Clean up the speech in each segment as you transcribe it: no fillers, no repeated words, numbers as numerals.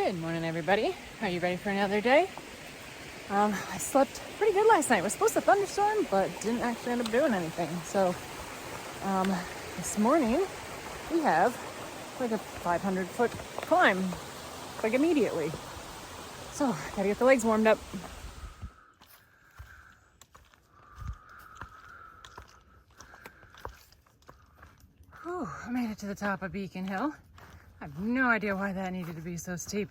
Good morning, everybody. Are you ready for another day? I slept pretty good last night. It was supposed to thunderstorm, but didn't actually end up doing anything. So this morning we have like a 500-foot climb, like immediately. So gotta get the legs warmed up. Whew, I made it to the top of Beacon Hill. I have no idea why that needed to be so steep.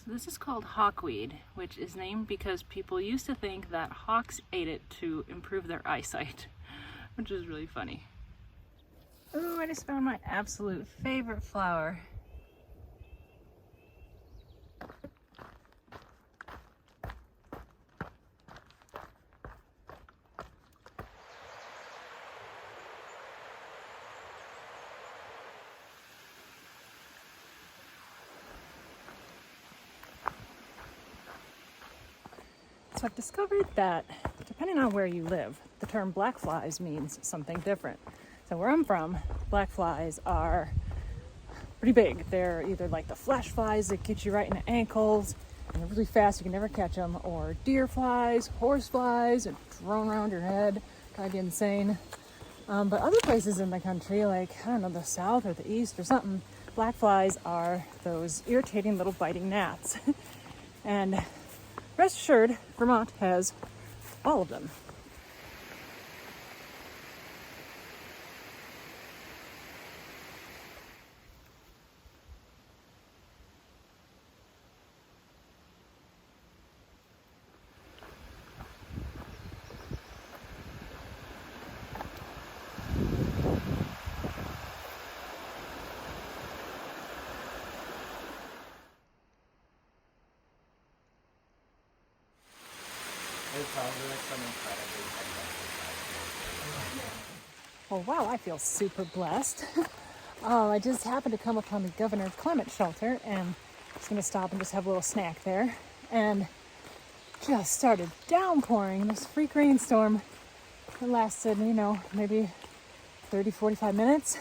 So this is called hawkweed, which is named because people used to think that hawks ate it to improve their eyesight, which is really funny. Ooh, I just found my absolute favorite flower. So I've discovered that depending on where you live, the term black flies means something different. So where I'm from, black flies are pretty big. They're either like the flash flies that get you right in the ankles and they're really fast, you can never catch them, or deer flies, horse flies, and drone around your head, drive you insane. But other places in the country, like, I don't know, the south or the east or something, black flies are those irritating little biting gnats. And rest assured, Vermont has all of them. Oh wow, I feel super blessed. I just happened to come upon the Governor Clement shelter and just gonna stop and just have a little snack there. And just started downpouring this freak rainstorm. It lasted, maybe 30, 45 minutes.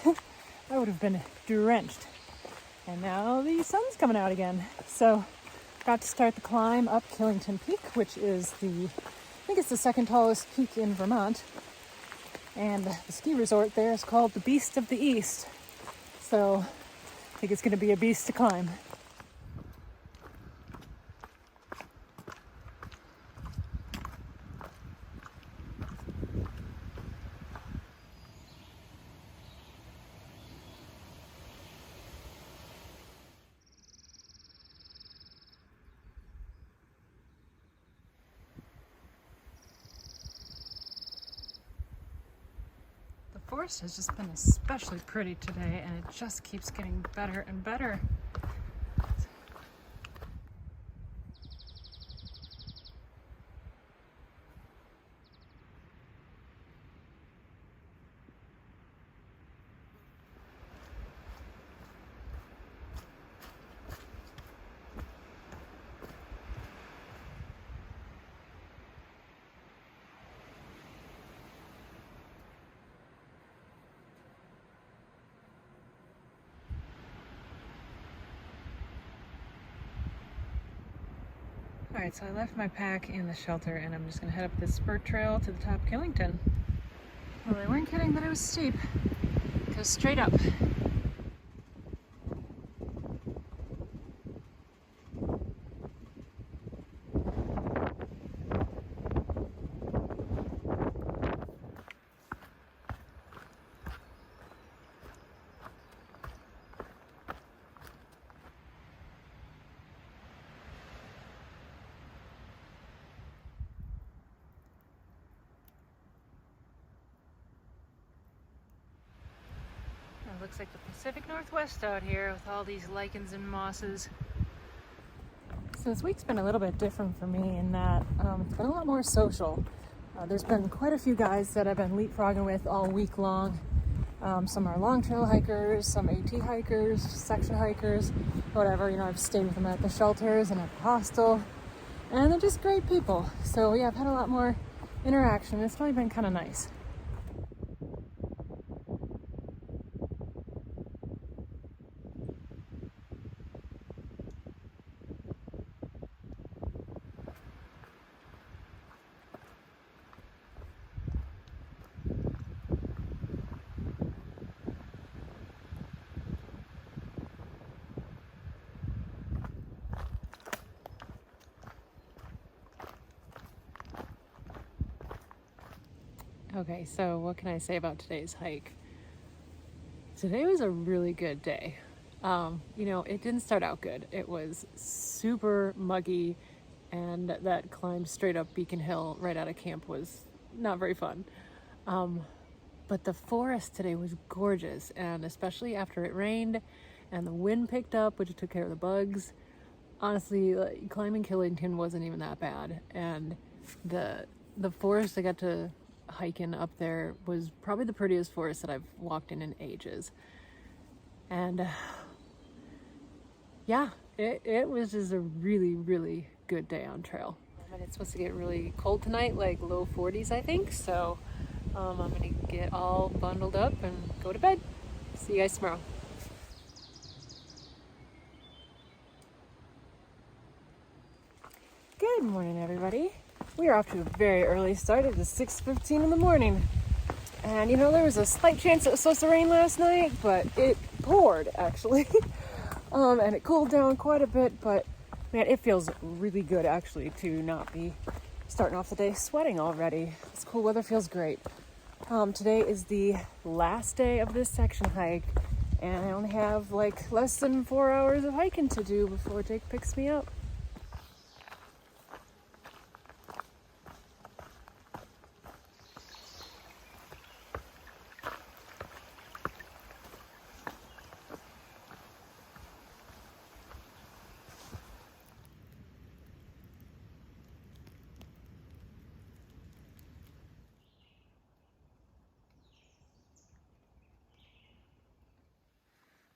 I would have been drenched. And now the sun's coming out again. So got to start the climb up Killington Peak, which is I think it's the second tallest peak in Vermont. And the ski resort there is called the Beast of the East. So I think it's going to be a beast to climb. The forest has just been especially pretty today, and it just keeps getting better and better. Alright, so I left my pack in the shelter and I'm just going to head up this spurt trail to the top of Killington. Well, they weren't kidding that it was steep. It goes straight up. It looks like the Pacific Northwest out here with all these lichens and mosses. this week's been a little bit different for me in that it's been a lot more social. There's been quite a few guys that I've been leapfrogging with all week long. Some are long trail hikers, some AT hikers, section hikers, whatever. I've stayed with them at the shelters and at the hostel, and they're just great people. So yeah, I've had a lot more interaction. It's really been kind of nice. Okay, so what can I say about today's hike? Today was a really good day. It didn't start out good. It was super muggy, and that climb straight up Beacon Hill right out of camp was not very fun. But the forest today was gorgeous, and especially after it rained and the wind picked up, which took care of the bugs. Honestly, climbing Killington wasn't even that bad, and the forest I got to hiking up there was probably the prettiest forest that I've walked in ages. And yeah, it was just a really, really good day on trail. And it's supposed to get really cold tonight, like low 40s, I think. So I'm gonna get all bundled up and go to bed. See you guys tomorrow. Good morning, everybody. We are off to a very early start. It is 6:15 in the morning. And there was a slight chance it was supposed to rain last night, but it poured actually. And it cooled down quite a bit, but man, it feels really good actually to not be starting off the day sweating already. This cool weather feels great. Today is the last day of this section hike, and I only have less than 4 hours of hiking to do before Jake picks me up.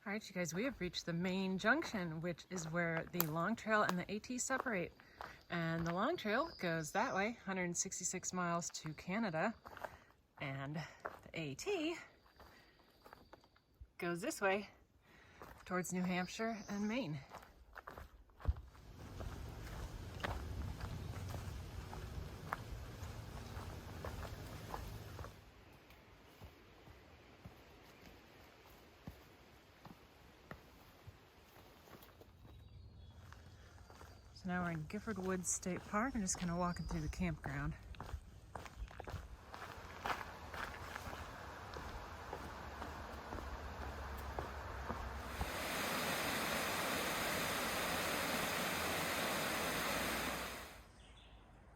All right, you guys, we have reached the main junction, which is where the long trail and the AT separate. And the long trail goes that way, 166 miles to Canada, and the AT goes this way towards New Hampshire and Maine. So now we're in Gifford Woods State Park. I'm just kind of walking through the campground.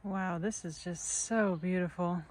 Wow, this is just so beautiful.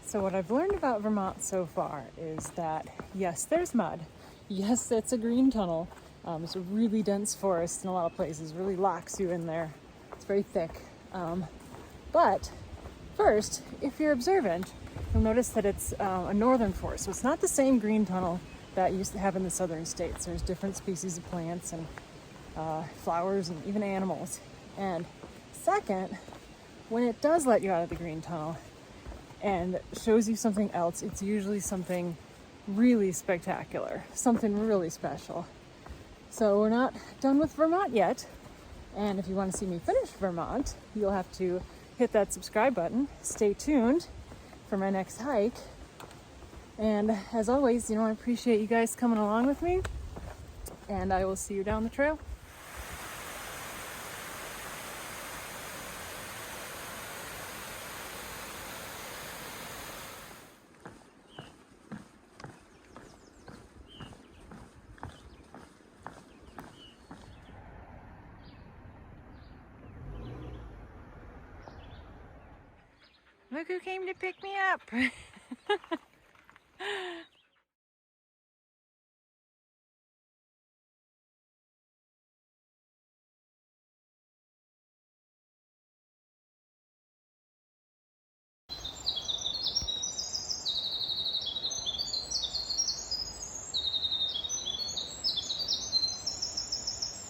So what I've learned about Vermont so far is that, yes, there's mud. Yes, it's a green tunnel. It's a really dense forest in a lot of places, really locks you in there. It's very thick. But first, if you're observant, you'll notice that it's a northern forest. So it's not the same green tunnel that you used to have in the southern states. There's different species of plants and flowers and even animals. And second, when it does let you out of the green tunnel and shows you something else, it's usually something really spectacular, something really special. So we're not done with Vermont yet, and if you want to see me finish Vermont, you'll have to hit that subscribe button. Stay tuned for my next hike, And as always, I appreciate you guys coming along with me, and I will see you down the trail. Look who came to pick me up.